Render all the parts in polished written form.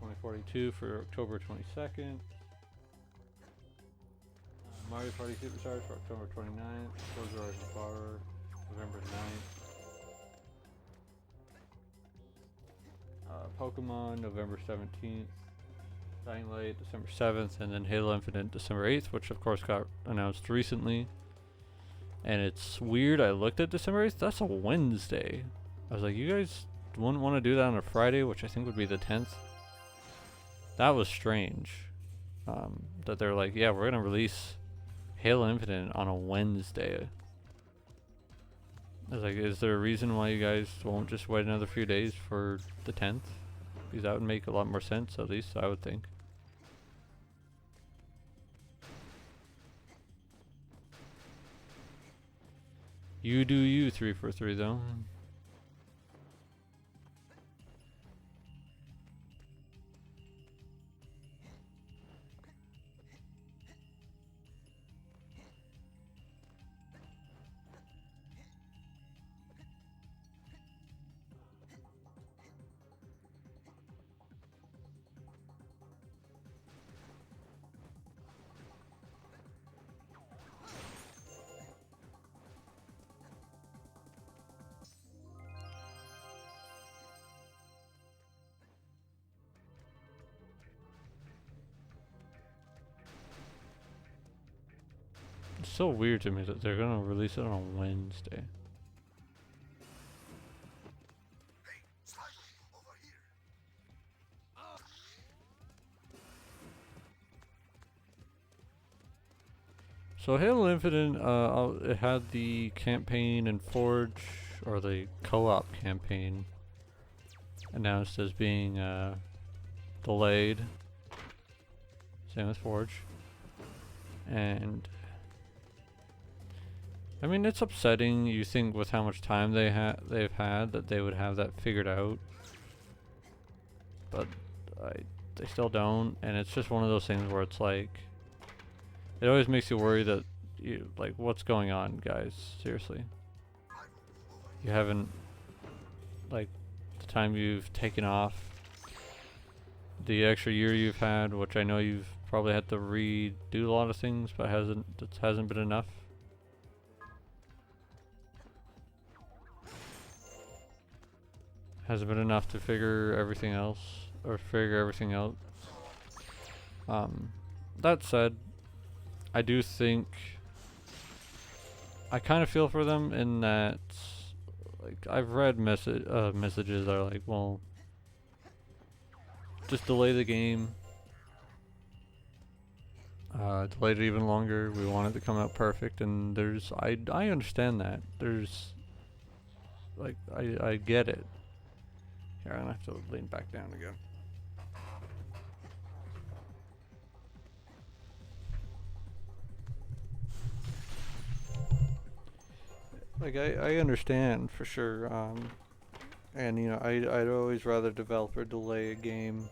2042 for October 22nd. Mario Party Superstars for October 29th. Forza Horizon 4, November 9th. Pokemon, November 17th. Dying Light, December 7th. And then Halo Infinite, December 8th, which of course got announced recently. And it's weird, I looked at December 8th, that's a Wednesday. I was like, you guys wouldn't want to do that on a Friday, which I think would be the 10th. That was strange. That they're like, yeah, we're going to release Halo Infinite on a Wednesday. I was like, is there a reason why you guys won't just wait another few days for the 10th? Because that would make a lot more sense, at least I would think. You do you, 343 though. It's so weird to me that they're gonna release it on a Wednesday. So Halo Infinite, it had the campaign and Forge, or the co-op campaign, announced as being delayed. Same with Forge. And I mean, it's upsetting. You think with how much time they've had that they would have that figured out, but they still don't. And it's just one of those things where it's like, it always makes you worry that you like, what's going on, guys? Seriously, you haven't, like, the time you've taken off, the extra year you've had, which I know you've probably had to redo a lot of things, but it hasn't been enough. Hasn't been enough to figure everything else, or figure everything out. That said, I do think I kind of feel for them in that, like, I've read messages that are like, well, just delay the game, delay it even longer. We want it to come out perfect, and I understand that. There's, like, I get it. Here, I'm gonna have to lean back down again. Like, I understand for sure, and you know, I'd always rather a developer delay a game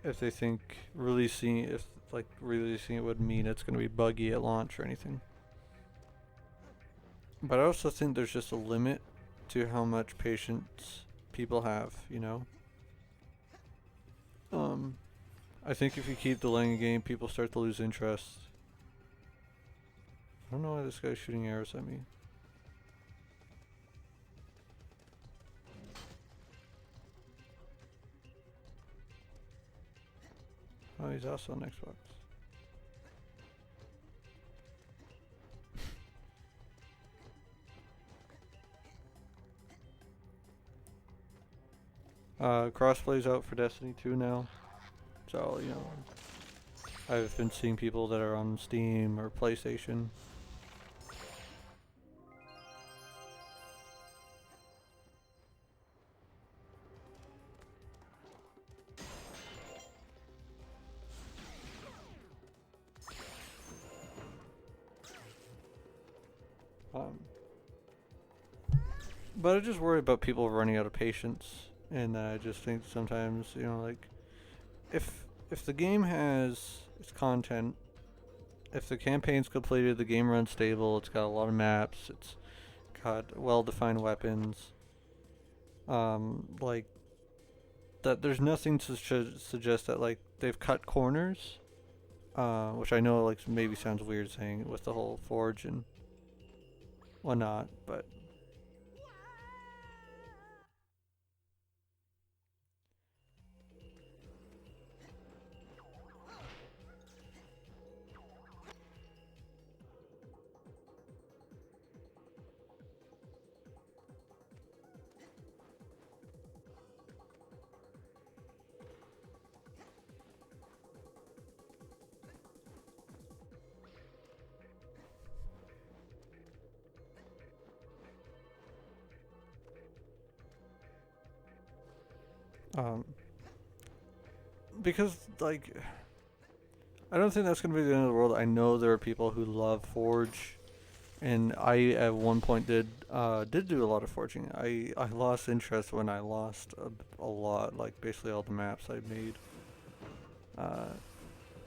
if they think releasing it would mean it's gonna be buggy at launch or anything. But I also think there's just a limit to how much patience people have, you know. I think if you keep delaying a game, people start to lose interest. I don't know why this guy's shooting arrows at me. Oh, he's also on Xbox. Crossplay's out for Destiny 2 now. So, you know, I've been seeing people that are on Steam or PlayStation. But I just worry about people running out of patience, and I just think sometimes, you know, like, if the game has its content, if the campaign's completed, the game runs stable, it's got a lot of maps, it's got well-defined weapons, like, that there's nothing to suggest that like they've cut corners, which I know like maybe sounds weird saying it with the whole forge and whatnot, but um, because like I don't think that's gonna be the end of the world. I know there are people who love Forge, and I at one point did do a lot of forging. I lost interest when I lost a lot, like basically all the maps I made.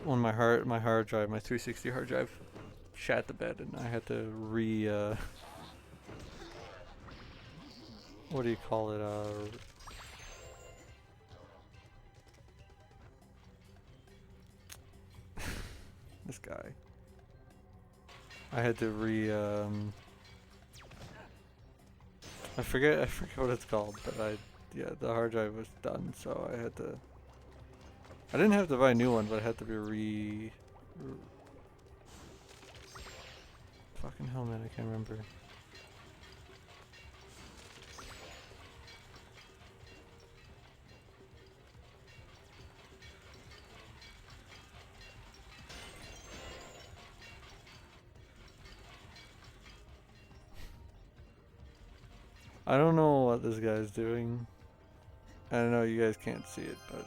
When my hard drive, my 360 hard drive, shat the bed, and I had to what do you call it? This guy. I had to I forget what it's called, but yeah, the hard drive was done, so I had to. I didn't have to buy a new one, but I had to be fucking hell, man, I can't remember. I don't know what this guy's doing. I don't know, you guys can't see it, but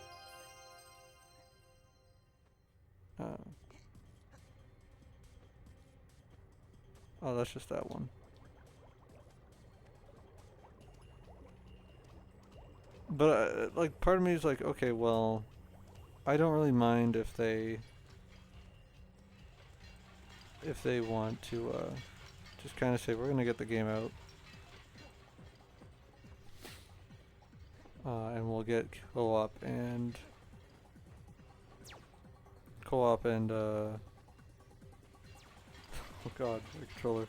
oh, that's just that one. But like, part of me is like, okay, well, I don't really mind if they want to just kind of say we're gonna get the game out, and we'll get co-op and oh god, my controller.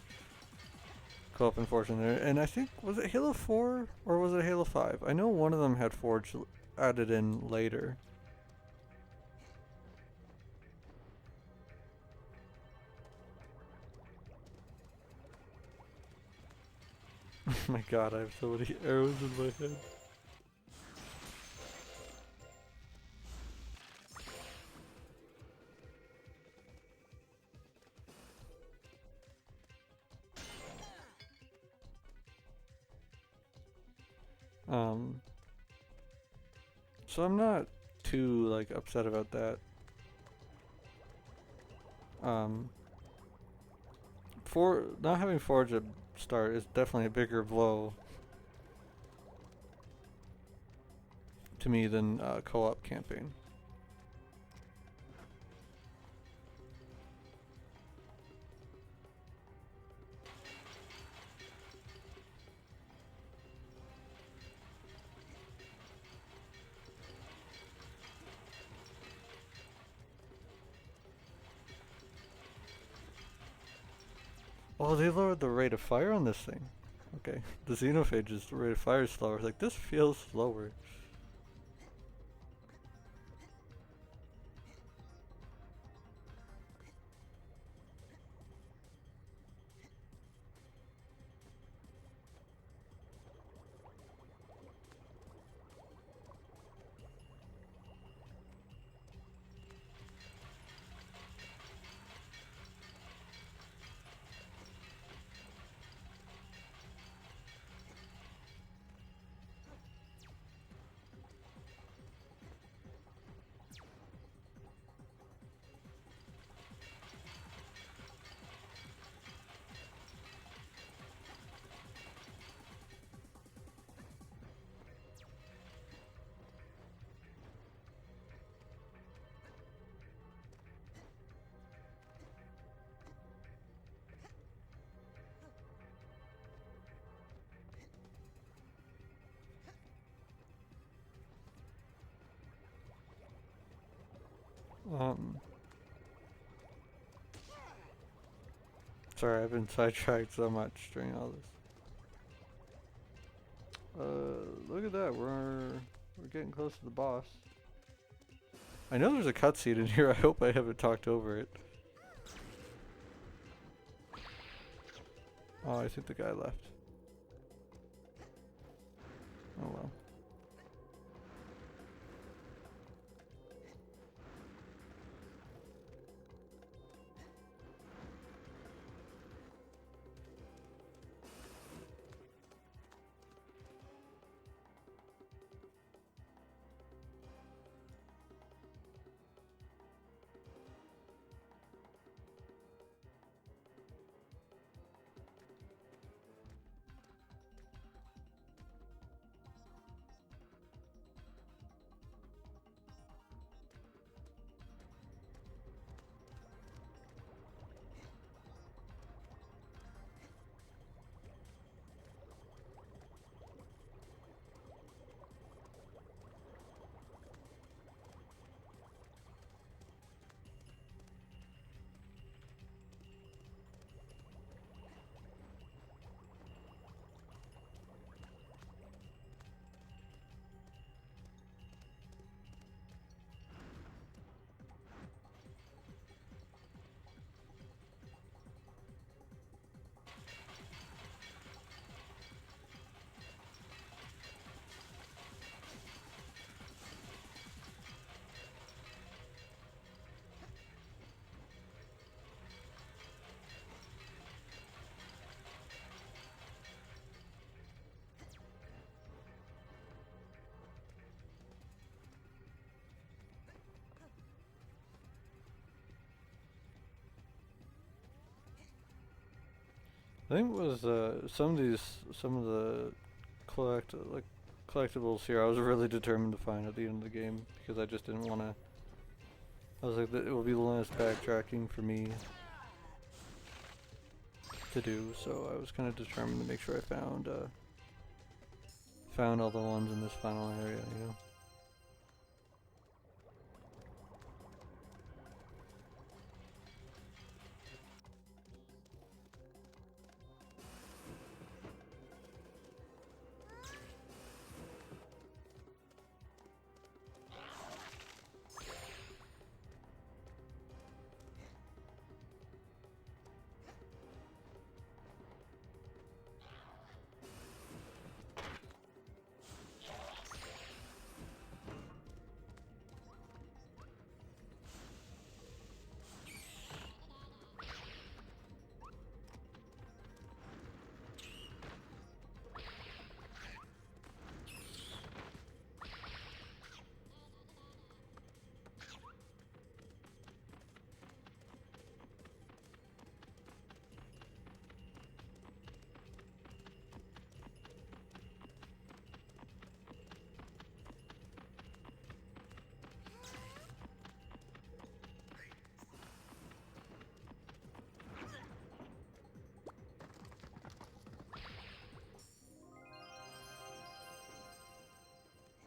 Co-op and Forge in there, and I think, was it Halo 4 or was it Halo 5? I know one of them had Forge added in later. Oh my god, I have so many arrows in my head. So I'm not too like upset about that. For not having Forge at start is definitely a bigger blow to me than co-op campaign. Oh, they lowered the rate of fire on this thing. Okay, the xenophage's rate of fire is slower. Like, this feels slower. Um, Sorry, I've been sidetracked so much during all this. Look at that. We're getting close to the boss. I know there's a cutscene in here. I hope I haven't talked over it. Oh, I think the guy left. Oh well. I think it was some of the collectibles here. I was really determined to find at the end of the game because I just didn't want to. I was like, it will be the last backtracking for me to do. So I was kind of determined to make sure I found all the ones in this final area. You know.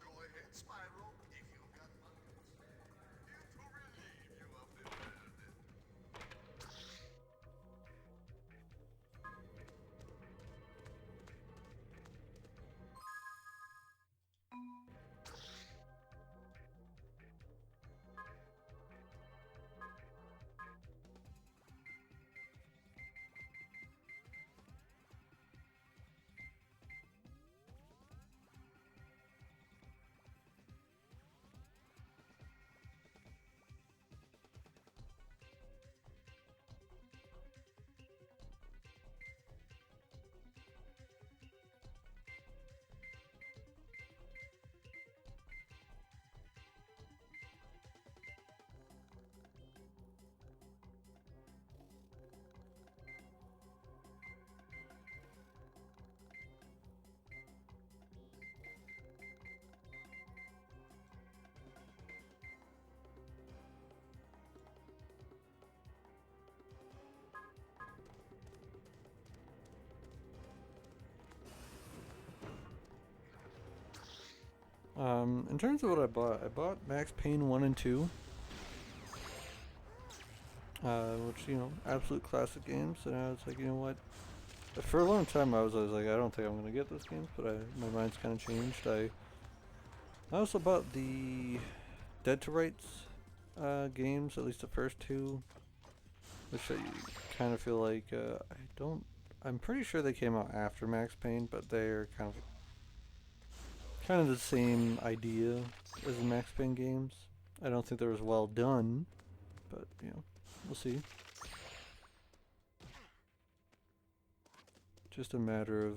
Go ahead, Spyro, if you've got buckets. Here to relieve you of the burden. In terms of what I bought Max Payne 1 and 2. which, you know, absolute classic games. And I was like, you know what? For a long time, I was always like, I don't think I'm gonna get those games, but my mind's kind of changed. I also bought the Dead to Rights games, at least the first two, which I kind of feel like I don't. I'm pretty sure they came out after Max Payne, but they're kind of the same idea as the Max Payne games. I don't think they're as well done, but you know, we'll see. Just a matter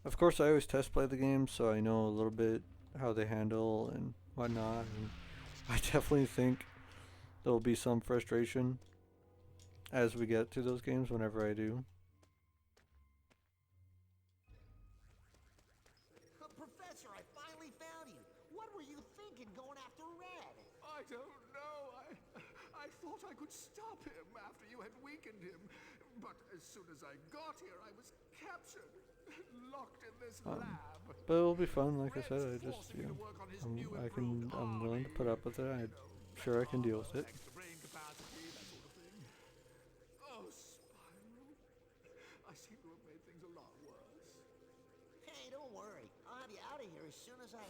of course, I always test play the games, so I know a little bit how they handle and whatnot. And I definitely think there will be some frustration as we get to those games whenever I do. Professor, I finally found you. What were you thinking going after Red? I don't know. I thought I could stop him after you had weakened him. But as soon as I got here, I was captured, locked in this lab. But it'll be fun, like I said. I Red's just, forcing you me know, to work on his new I'm willing to improved put army. up with it. I'm You sure I can deal know, with it. extra brain capacity, that sort of thing. Oh, Spyro. I seem to have made things a lot worse. Hey, don't worry. I'll have you out of here as soon as I...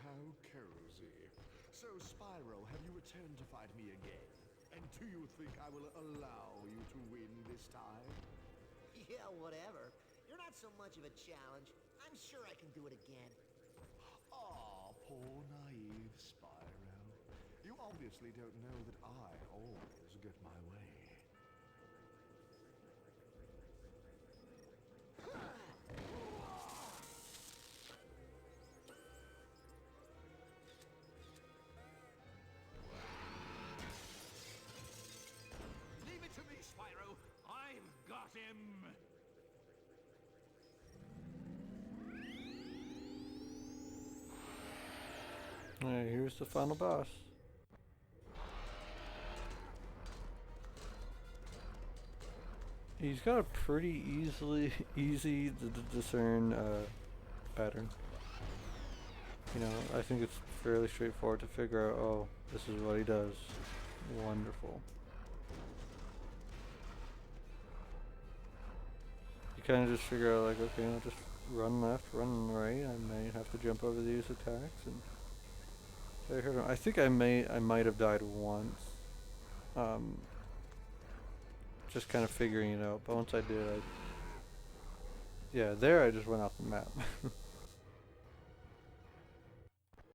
How cozy. So, Spyro, have you returned to fight me again? And do you think I will allow you to win this time? Yeah, whatever. You're not so much of a challenge. I'm sure I can do it again. Aw, poor naive Spyro. You obviously don't know that I always get my way. Leave it to me, Spyro. I've got him. Alright, here's the final boss. He's got a pretty easy to discern pattern. You know, I think it's fairly straightforward to figure out, oh, this is what he does. Wonderful. You kind of just figure out, like, okay, I'll just run left, run right. I may have to jump over these attacks. And I heard him. I think I might have died once. Just kind of figuring it out. But once I did, yeah, there I just went off the map.